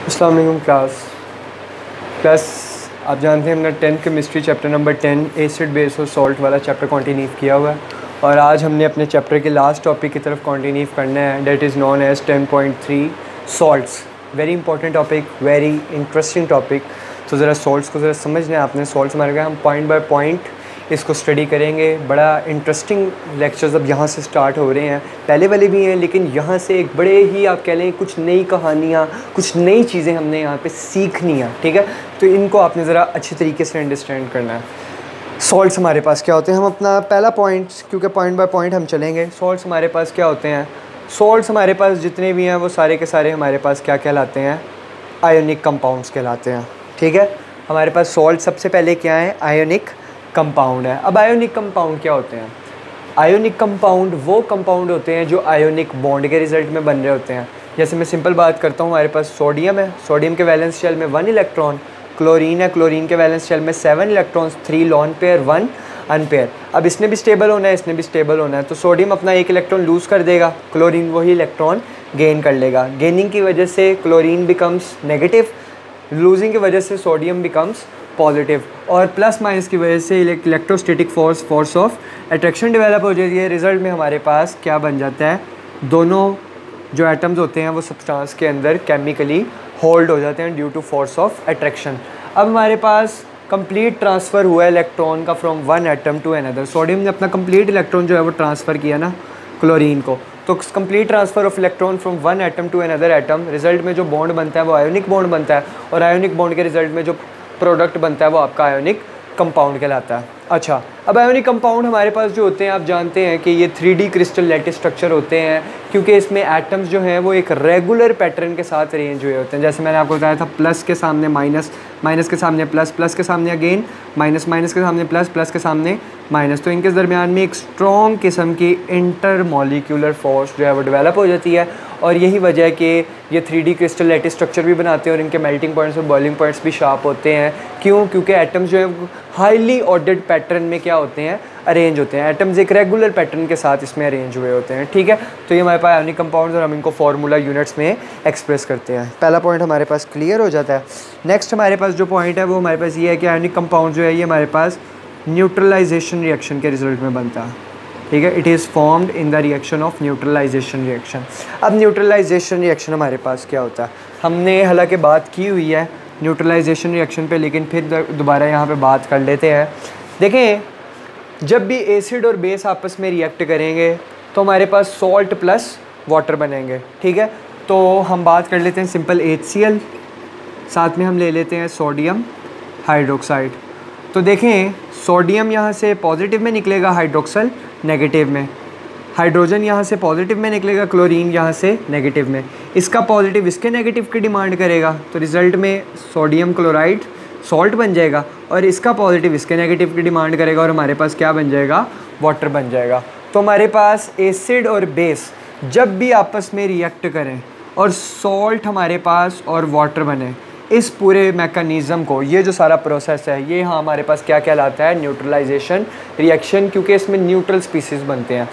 अस्सलाम वालेकुम क्लास आप जानते हैं हमने 10th chemistry chapter number 10 acid base और सॉल्ट वाला चैप्टर कंटिन्यू किया हुआ है और आज हमने अपने चैप्टर के लास्ट टॉपिक की तरफ कंटिन्यू करना है, that is known as 10.3 salts. Very important topic, very interesting topic. तो ज़रा सॉल्ट्स को ज़रा समझना है आपने। सॉल्ट्स हमारे हम पॉइंट बाय पॉइंट इसको स्टडी करेंगे। बड़ा इंटरेस्टिंग लेक्चर्स अब यहाँ से स्टार्ट हो रहे हैं, पहले वाले भी हैं, लेकिन यहाँ से एक बड़े ही आप कह लें कुछ नई कहानियाँ, कुछ नई चीज़ें हमने यहाँ पे सीखनी है, ठीक है। तो इनको आपने ज़रा अच्छे तरीके से अंडरस्टैंड करना है। सॉल्ट्स हमारे पास क्या होते हैं, हम अपना पहला पॉइंट, क्योंकि पॉइंट बाय पॉइंट हम चलेंगे। सॉल्ट्स हमारे पास क्या होते हैं, सॉल्ट्स हमारे पास जितने भी हैं वो सारे के सारे हमारे पास क्या कहलाते हैं, आयोनिक कंपाउंड्स कहलाते हैं, ठीक है। हमारे पास सॉल्ट सबसे पहले क्या है, आयोनिक कंपाउंड है। अब आयोनिक कंपाउंड क्या होते हैं, आयोनिक कंपाउंड वो कंपाउंड होते हैं जो आयोनिक बॉन्ड के रिजल्ट में बन रहे होते हैं। जैसे मैं सिंपल बात करता हूँ, हमारे पास सोडियम है, सोडियम के वैलेंस शेल में 1 इलेक्ट्रॉन, क्लोरीन है, क्लोरीन के वैलेंस शेल में 7 इलेक्ट्रॉन्स, 3 लॉन पेयर 1 अनपेयर। अब इसने भी स्टेबल होना है, इसने भी स्टेबल होना है, तो सोडियम अपना 1 इलेक्ट्रॉन लूज़ कर देगा, क्लोरीन वही इलेक्ट्रॉन गेन कर लेगा। गेनिंग की वजह से क्लोरीन बिकम्स नेगेटिव, लूजिंग की वजह से सोडियम बिकम्स पॉजिटिव, और प्लस माइनस की वजह से electrostatic force of attraction develop हो जाती है। रिजल्ट में हमारे पास क्या बन जाता है, दोनों जो एटम्स होते हैं वो सब्सटेंस के अंदर केमिकली होल्ड हो जाते हैं due to force of attraction. अब हमारे पास कंप्लीट ट्रांसफ़र हुआ है इलेक्ट्रॉन का from one atom to another. Sodium ने अपना कंप्लीट इलेक्ट्रॉन जो है वो ट्रांसफ़र किया ना क्लोरीन को, तो complete transfer of electron from one atom to another atom, result में जो बॉन्ड बनता है वो आयोनिक बॉन्ड बनता है, और आयोनिक बॉन्ड के रिजल्ट में जो प्रोडक्ट बनता है वो आपका आयोनिक कंपाउंड कहलाता है। अच्छा, अब आयोनिक कंपाउंड हमारे पास जो होते हैं, आप जानते हैं कि ये 3D क्रिस्टल लैटिस स्ट्रक्चर होते हैं, क्योंकि इसमें एटम्स जो हैं वो एक रेगुलर पैटर्न के साथ अरेंज हुए होते हैं। जैसे मैंने आपको बताया था, प्लस के सामने माइनस, माइनस के सामने प्लस, प्लस के सामने अगेन माइनस, माइनस के सामने प्लस, प्लस के सामने माइनस। तो इनके दरमियान में एक स्ट्रॉन्ग किस्म की इंटरमॉलिक्यूलर फोर्स जो है वो डेवलप हो जाती है, और यही वजह है कि ये 3D क्रिस्टल लैटिस स्ट्रक्चर भी बनाते हैं और इनके मेल्टिंग पॉइंट्स और बॉइलिंग पॉइंट्स भी शार्प होते हैं। क्यों? क्योंकि एटम्स जो है हाईली ऑर्डर्ड पैटर्न में क्या होते हैं, अरेंज होते हैं। एटम्स एक रेगुलर पैटर्न के साथ इसमें अरेंज हुए होते हैं, ठीक है। तो ये हमारे पास आयोनिक कंपाउंड्स, और हम इनको फार्मूला यूनिट्स में एक्सप्रेस करते हैं। पहला पॉइंट हमारे पास क्लियर हो जाता है। नेक्स्ट हमारे पास जो पॉइंट है वो हमारे पास ये है कि आयोनिक कंपाउंड जो है ये हमारे पास न्यूट्रलाइजेशन रिएक्शन के रिजल्ट में बनता है, ठीक है। It is formed in the reaction of neutralisation reaction. अब न्यूट्रलाइजेशन रिएक्शन हमारे पास क्या होता है, हमने हालांकि बात की हुई है न्यूट्रलाइजेशन रिएक्शन पे, लेकिन फिर दोबारा यहाँ पे बात कर लेते हैं। देखें, जब भी एसिड और बेस आपस में रिएक्ट करेंगे तो हमारे पास सॉल्ट प्लस वाटर बनेंगे, ठीक है। तो हम बात कर लेते हैं सिंपल HCl, साथ में हम ले लेते हैं सोडियम हाइड्रोक्साइड। तो देखें, सोडियम यहाँ से पॉजिटिव में निकलेगा, हाइड्रोक्सल नेगेटिव में, हाइड्रोजन यहाँ से पॉजिटिव में निकलेगा, क्लोरीन यहाँ से नेगेटिव में। इसका पॉजिटिव इसके नेगेटिव की डिमांड करेगा, तो रिज़ल्ट में सोडियम क्लोराइड सॉल्ट बन जाएगा, और इसका पॉजिटिव इसके नेगेटिव की डिमांड करेगा, और हमारे पास क्या बन जाएगा, वाटर बन जाएगा। तो हमारे पास एसिड और बेस जब भी आपस में रिएक्ट करें और सॉल्ट हमारे पास और वाटर बने, इस पूरे मैकेनिज़्म को, ये जो सारा प्रोसेस है, ये यहाँ हमारे पास क्या कहलाता है, न्यूट्रलाइजेशन रिएक्शन, क्योंकि इसमें न्यूट्रल स्पीसीज़ बनते हैं।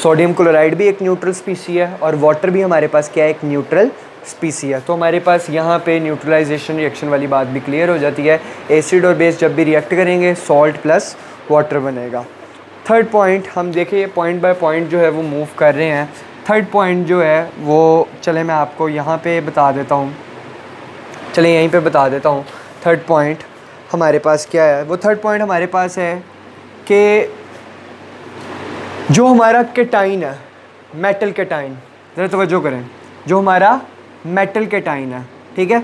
सोडियम क्लोराइड भी एक न्यूट्रल स्पीसी है, और वाटर भी हमारे पास क्या है, एक न्यूट्रल स्पीसी है। तो हमारे पास यहाँ पे न्यूट्रलाइजेशन रिएक्शन वाली बात भी क्लियर हो जाती है। एसिड और बेस जब भी रिएक्ट करेंगे सॉल्ट प्लस वाटर बनेगा। थर्ड पॉइंट हम देखिए, पॉइंट बाय पॉइंट जो है वो मूव कर रहे हैं। थर्ड पॉइंट जो है वो, चले मैं आपको यहाँ पे बता देता हूँ, चलिए यहीं पे बता देता हूँ। थर्ड पॉइंट हमारे पास क्या है, वो थर्ड पॉइंट हमारे पास है कि जो हमारा केटाइन है, मेटल केटाइन, ज़रा तवज्जो करें, जो हमारा मेटल केटाइन है, ठीक है,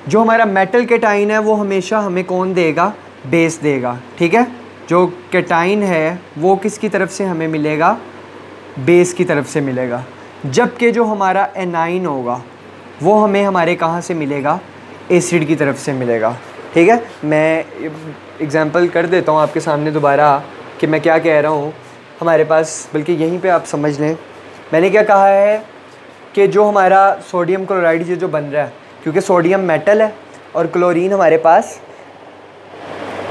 जो हमारा मेटल केटाइन है वो हमेशा हमें कौन देगा, बेस देगा, ठीक है। जो केटाइन है वो किसकी तरफ से हमें मिलेगा, बेस की तरफ से मिलेगा। जबकि जो हमारा एनाइन होगा वो हमें हमारे कहाँ से मिलेगा, एसिड की तरफ से मिलेगा, ठीक है। मैं एग्जांपल कर देता हूँ आपके सामने दोबारा कि मैं क्या कह रहा हूँ हमारे पास, बल्कि यहीं पे आप समझ लें। मैंने क्या कहा है कि जो हमारा सोडियम क्लोराइड ये जो बन रहा है, क्योंकि सोडियम मेटल है और क्लोरीन हमारे पास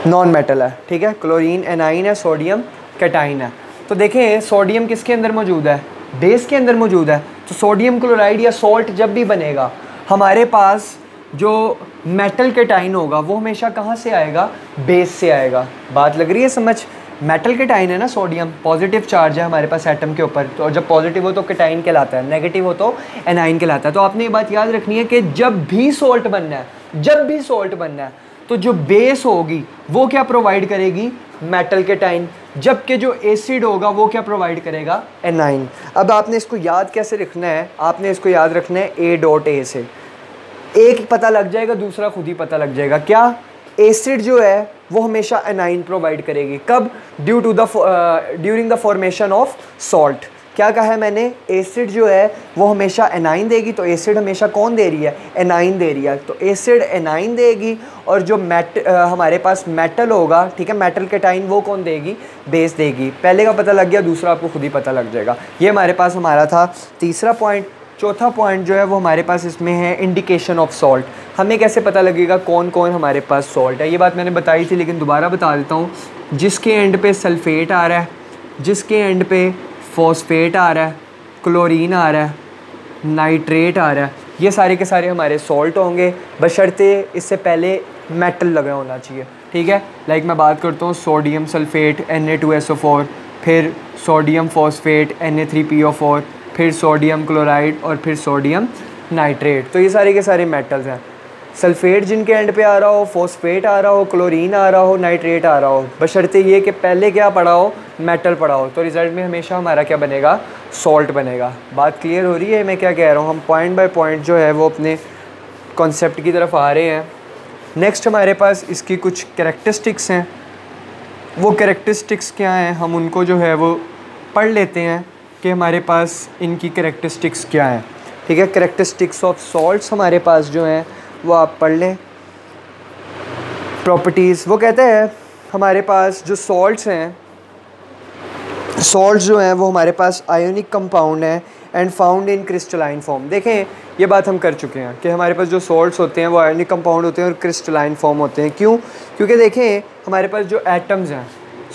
नॉन मेटल है, ठीक है। क्लोरीन एनाइन है, सोडियम कैटाइन है। तो देखें, सोडियम किसके अंदर मौजूद है, बेस के अंदर मौजूद है। तो सोडियम क्लोराइड या सॉल्ट जब भी बनेगा हमारे पास जो मेटल केटाइन होगा वो हमेशा कहाँ से आएगा, बेस से आएगा। बात लग रही है समझ। मेटल केटाइन है ना, सोडियम पॉजिटिव चार्ज है हमारे पास एटम के ऊपर, तो जब पॉजिटिव हो तो केटाइन कहलाता है, नेगेटिव हो तो एनाइन कहलाता है। तो आपने ये बात याद रखनी है कि जब भी सॉल्ट बनना है, तो जो बेस होगी वो क्या प्रोवाइड करेगी, मेटल केटाइन, जबकि जो एसिड होगा वो क्या प्रोवाइड करेगा, एनाइन। अब आपने इसको याद कैसे रखना है, आपने इसको याद रखना है ए डॉट ए से। एक पता लग जाएगा, दूसरा खुद ही पता लग जाएगा। क्या, एसिड जो है वो हमेशा एनाइन प्रोवाइड करेगी। कब, during the formation of salt. क्या कहा है मैंने, एसिड जो है वो हमेशा एनाइन देगी, तो एसिड हमेशा कौन दे रही है, एनाइन दे रही है, तो एसिड एनाइन देगी। और जो हमारे पास मेटल होगा, ठीक है, मेटल केटाइन, वो कौन देगी, बेस देगी। पहले का पता लग गया, दूसरा आपको खुद ही पता लग जाएगा। ये हमारे पास हमारा था तीसरा पॉइंट। चौथा पॉइंट जो है वो हमारे पास इसमें है इंडिकेशन ऑफ सॉल्ट। हमें कैसे पता लगेगा कौन कौन हमारे पास सॉल्ट है। ये बात मैंने बताई थी लेकिन दोबारा बता देता हूँ। जिसके एंड पे सल्फेट आ रहा है, जिसके एंड पे फॉस्फेट आ रहा है, क्लोरीन आ रहा है, नाइट्रेट आ रहा है, ये सारे के सारे हमारे सॉल्ट होंगे, बशर्ते इससे पहले मेटल लगा होना चाहिए। ठीक है, लाइक मैं बात करता हूँ सोडियम सल्फेट Na2SO4, फिर सोडियम फॉस्फेट Na3PO4, फिर सोडियम क्लोराइड और फिर सोडियम नाइट्रेट। तो ये सारे के सारे मेटल्स हैं। सल्फेट जिनके एंड पे आ रहा हो, फॉस्फेट आ रहा हो, क्लोरीन आ रहा हो, नाइट्रेट आ रहा हो, बशर्ते ये कि पहले क्या पड़ा हो, मेटल पड़ा हो, तो रिज़ल्ट में हमेशा हमारा क्या बनेगा, सॉल्ट बनेगा। बात क्लियर हो रही है मैं क्या कह रहा हूँ। हम पॉइंट बाय पॉइंट जो है वो अपने कॉन्सेप्ट की तरफ आ रहे हैं। नेक्स्ट हमारे पास इसकी कुछ कैरेक्टरिस्टिक्स हैं। वो कैरेक्टरिस्टिक्स क्या हैं, हम उनको जो है वो पढ़ लेते हैं कि हमारे पास इनकी कैरेक्टरिस्टिक्स क्या हैं। ठीक है, कैरेक्टरिस्टिक्स ऑफ सॉल्ट्स हमारे पास जो हैं वो आप पढ़ लें। प्रॉपर्टीज़, वो कहते हैं हमारे पास जो सॉल्ट्स हैं, सॉल्ट्स जो हैं वो हमारे पास आयोनिक कंपाउंड हैं and found in crystalline form. देखें, ये बात हम कर चुके हैं कि हमारे पास जो सॉल्ट्स होते हैं वो आयोनिक कंपाउंड होते हैं और क्रिस्टलाइन फॉर्म होते हैं। क्यों? क्योंकि देखें हमारे पास जो एटम्स हैं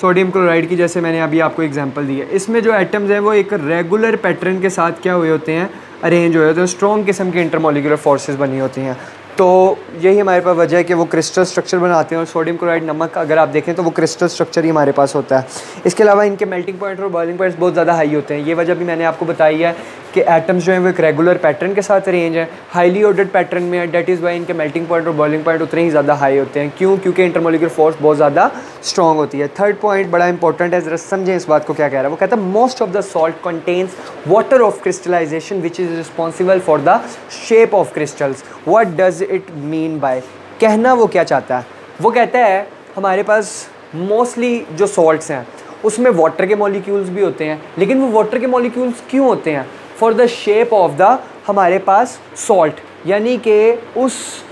सोडियम क्लोराइड की, जैसे मैंने अभी आपको एग्जांपल दी है, इसमें जो एटम्स हैं वो एक रेगुलर पैटर्न के साथ क्या हुए होते हैं, अरेंज हुए होते हैं, स्ट्रॉन्ग किस्म के इंटरमोलिकुलर फोर्सेस बनी होती हैं। तो यही हमारे पास वजह है कि वो क्रिस्टल स्ट्रक्चर बनाते हैं। और सोडियम क्लोराइड नमक अगर आप देखें तो वो क्रिस्टल स्ट्रक्चर ही हमारे पास होता है। इसके अलावा इनके मेल्टिंग पॉइंट और बॉइलिंग पॉइंट्स बहुत ज़्यादा हाई होते हैं। ये वजह भी मैंने आपको बताई है कि एटम्स जो हैं वो एक रेगुलर पैटर्न के साथ अरेंज है, हाईली ऑर्डर्ड पैटर्न में है। डेट इज़ वाई इनके मेल्टिंग पॉइंट और बॉइलिंग पॉइंट उतने ही ज़्यादा हाई होते हैं। क्यों? क्योंकि इंटरमोलिकुलर फोर्स बहुत ज़्यादा स्ट्रॉन्ग होती है। थर्ड पॉइंट बड़ा इंपॉर्टेंट है, ज़रा समझें इस बात को क्या कह रहा है। वो कहता है most of the salt contains water of crystallisation which is responsible for the shape of crystals. What does it mean by, कहना वो क्या चाहता है, वो कहता है हमारे पास मोस्टली जो सॉल्ट्स हैं उसमें वाटर के मॉलिक्यूल्स भी होते हैं, लेकिन वो वाटर के मॉलिक्यूल्स क्यों होते हैं, for the shape of the हमारे पास सॉल्ट, यानी कि उस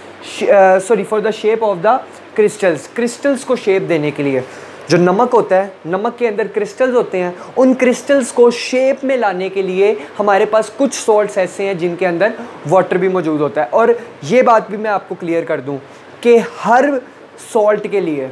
for the shape of the crystals, crystals को शेप देने के लिए। जो नमक होता है, नमक के अंदर क्रिस्टल्स होते हैं, उन क्रिस्टल्स को शेप में लाने के लिए हमारे पास कुछ सॉल्ट्स ऐसे हैं जिनके अंदर वाटर भी मौजूद होता है। और ये बात भी मैं आपको क्लियर कर दूं कि हर सॉल्ट के लिए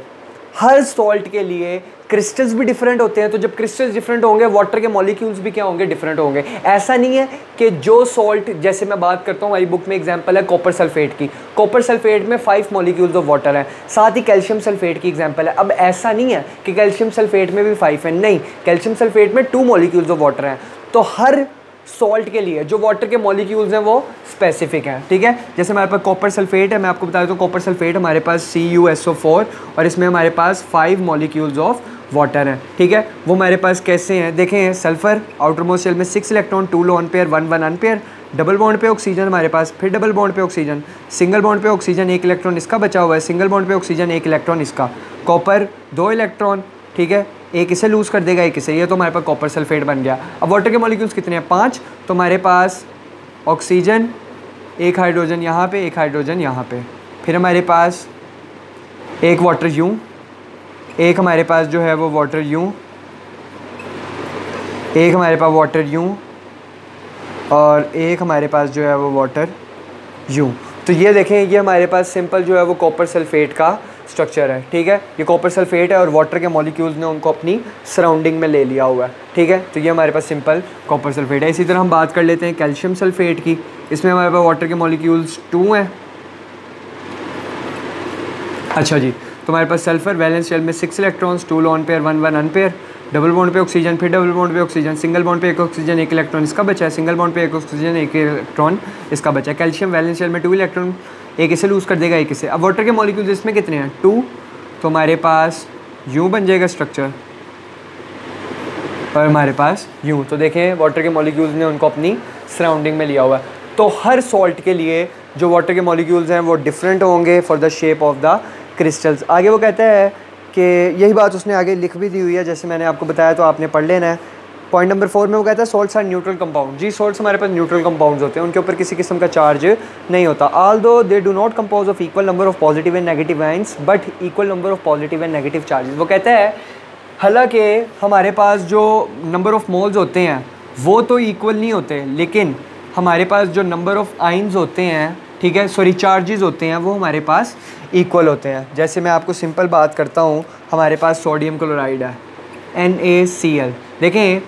क्रिस्टल्स भी डिफरेंट होते हैं। तो जब क्रिस्टल्स डिफरेंट होंगे, वाटर के मॉलिक्यूल्स भी क्या होंगे, डिफरेंट होंगे। ऐसा नहीं है कि जो सॉल्ट, जैसे मैं बात करता हूँ, हमारी बुक में एग्जांपल है कॉपर सल्फेट की, कॉपर सल्फेट में 5 मॉलिक्यूल्स ऑफ वाटर हैं। साथ ही कैल्शियम सल्फेट की एग्जांपल है। अब ऐसा नहीं है कि कैल्शियम सल्फेट में भी 5 है, नहीं, कैल्शियम सल्फेट में 2 मॉलिक्यूल्स ऑफ वाटर हैं। तो हर सॉल्ट के लिए जो वाटर के मॉलिक्यूल्स हैं वो स्पेसिफिक हैं। ठीक है, जैसे हमारे पास कॉपर सल्फेट है, मैं आपको बता देता हूँ कॉपर सल्फेट हमारे पास CuSO4 और इसमें हमारे पास 5 मॉलिक्यूल्स ऑफ वाटर हैं। ठीक है, वो हमारे पास कैसे हैं, देखें, सल्फर आउटर मोस्ट शेल में 6 electron, 2 lone pair, 1 unpaired, double bond पे ऑक्सीजन हमारे पास, फिर डबल बॉन्ड पे ऑक्सीजन, सिंगल बॉन्ड पे ऑक्सीजन 1 इलेक्ट्रॉन इसका बचा हुआ है, सिंगल बॉन्ड पे ऑक्सीजन 1 इलेक्ट्रॉन इसका, कॉपर 2 इलेक्ट्रॉन, ठीक है, एक इसे लूज़ कर देगा, एक इसे, ये तो हमारे पास कॉपर सल्फेट बन गया। अब वाटर के मॉलिक्यूल्स कितने हैं, 5, तो हमारे पास ऑक्सीजन, 1 हाइड्रोजन यहाँ पे, 1 हाइड्रोजन यहाँ पे, फिर हमारे पास एक वाटर यूँ, एक हमारे पास जो है वो वाटर यूँ, एक हमारे पास वाटर यूँ और एक हमारे पास जो है वो वाटर यूँ। तो ये देखें, ये हमारे पास सिंपल जो है वो कॉपर सल्फेट का स्ट्रक्चर है। ठीक है, ये कॉपर सल्फेट है और वाटर के मॉलिक्यूल्स ने उनको अपनी सराउंडिंग में ले लिया हुआ है। ठीक है, तो ये हमारे पास सिंपल कॉपर सल्फेट है। इसी तरह हम बात कर लेते हैं कैल्शियम सल्फेट की। इसमें हमारे पास वाटर के मॉलिक्यूल्स 2 हैं, अच्छा जी, तो हमारे पास सल्फर वैलेंस शेल में 6 electrons, 2 lone pair 1 1 unpaired, double bond पे ऑक्सीजन, फिर डबल बॉन्ड पे ऑक्सीजन, सिंगल बॉन्ड पे एक ऑक्सीजन एक इलेक्ट्रॉन इसका बचा है, सिंगल बॉन्ड पे एक ऑक्सीजन एक इलेक्ट्रॉन इसका बचा है। कैल्शियम वैलेंस शेल में 2 इलेक्ट्रॉन, एक इसे लूज़ कर देगा एक इसे। अब वाटर के मॉलिक्यूल्स इसमें कितने हैं 2, तो हमारे पास यूँ बन जाएगा स्ट्रक्चर और हमारे पास यूँ। तो देखें वाटर के मॉलिक्यूल्स ने उनको अपनी सराउंडिंग में लिया हुआ है। तो हर सॉल्ट के लिए जो वाटर के मॉलिक्यूल्स हैं वो डिफरेंट होंगे for the shape of the crystals. आगे वो कहता है कि यही बात उसने आगे लिख भी दी हुई है, जैसे मैंने आपको बताया, तो आपने पढ़ लेना है। पॉइंट नंबर 4 में वो कहता है सॉल्ट्स आर न्यूट्रल कंपाउंड। जी सॉल्ट्स हमारे पास न्यूट्रल कंपाउंड्स होते हैं, उनके ऊपर किसी किस्म का चार्ज नहीं होता। Although they do not compose of equal number of positive and negative ions but equal number of positive and negative charges. वो कहता है हालांकि हमारे पास जो नंबर ऑफ मोल्स होते हैं वो तो इक्वल नहीं होते, लेकिन हमारे पास जो नंबर ऑफ आयंस होते हैं, ठीक है, सॉरी चार्जेस होते हैं, वो हमारे पास इक्वल होते हैं। जैसे मैं आपको सिंपल बात करता हूँ, हमारे पास सोडियम क्लोराइड है NaCl। देखें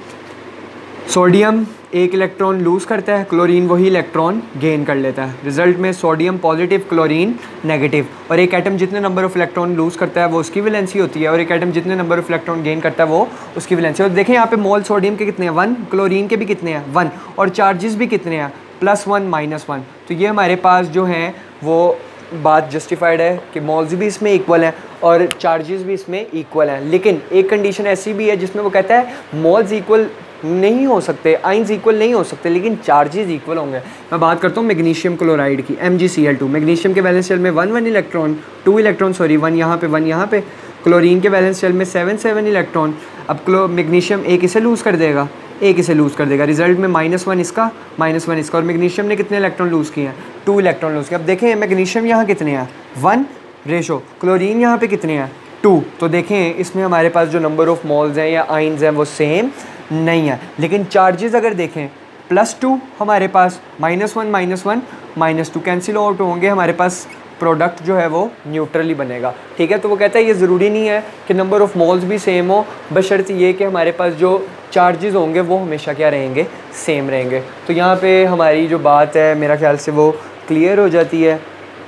सोडियम एक इलेक्ट्रॉन लूज़ करता है, क्लोरीन वही इलेक्ट्रॉन गेन कर लेता है। रिजल्ट में सोडियम पॉजिटिव क्लोरीन नेगेटिव। और एक एटम जितने नंबर ऑफ इलेक्ट्रॉन लूज़ करता है वो उसकी वैलेंसी होती है, और एक एटम जितने नंबर ऑफ इलेक्ट्रॉन गेन करता है वो उसकी वैलेंसी। और देखें यहाँ पे मोल सोडियम के कितने हैं 1, क्लोरीन के भी कितने हैं 1, और चार्जेस भी कितने हैं +1 -1। तो ये हमारे पास जो हैं वो बात जस्टिफाइड है कि मोल्स भी इसमें इक्वल हैं और चार्जेस भी इसमें इक्वल हैं। लेकिन एक कंडीशन ऐसी भी है जिसमें वो कहता है मोल्स इक्वल नहीं हो सकते, आइंस इक्वल नहीं हो सकते, लेकिन चार्जेस इक्वल होंगे। मैं बात करता हूँ मैग्नीशियम क्लोराइड की, MgCl2। मैग्नीशियम के वैलेंस शेल में 1 1 इलेक्ट्रॉन, 2 इलेक्ट्रॉन, सॉरी 1 यहाँ पे 1 यहाँ पे। क्लोरीन के वैलेंस शेल में 7 7 इलेक्ट्रॉन। अब मैग्नीशियम एक इसे लूज़ कर देगा, एक इसे लूज़ कर देगा। रिजल्ट में -1 इसका, -1 इसका। और मैग्नीशियम ने कितने इलेक्ट्रॉन लूज़ किए हैं 2 इलेक्ट्रॉन लूज़ किए। अब देखें मैग्नीशियम यहाँ कितने हैं 1 रेशो, क्लोरीन यहाँ पे कितने हैं 2। तो देखें इसमें हमारे पास जो नंबर ऑफ मोल्स हैं या आइंस हैं वो सेम नहीं है। लेकिन चार्जेस अगर देखें +2 हमारे पास, -1 -2 कैंसिल आउट होंगे, हमारे पास प्रोडक्ट जो है वो न्यूट्रली बनेगा। ठीक है, तो वो कहता है ये ज़रूरी नहीं है कि नंबर ऑफ़ मोल्स भी सेम हो, बशर्ते ये कि हमारे पास जो चार्जेस होंगे वो हमेशा क्या रहेंगे, सेम रहेंगे। तो यहाँ पे हमारी जो बात है मेरा ख्याल से वो क्लियर हो जाती है।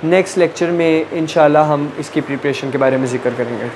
नेक्स्ट लेक्चर में इंशाल्लाह हम इसकी प्रिपरेशन के बारे में ज़िक्र करेंगे।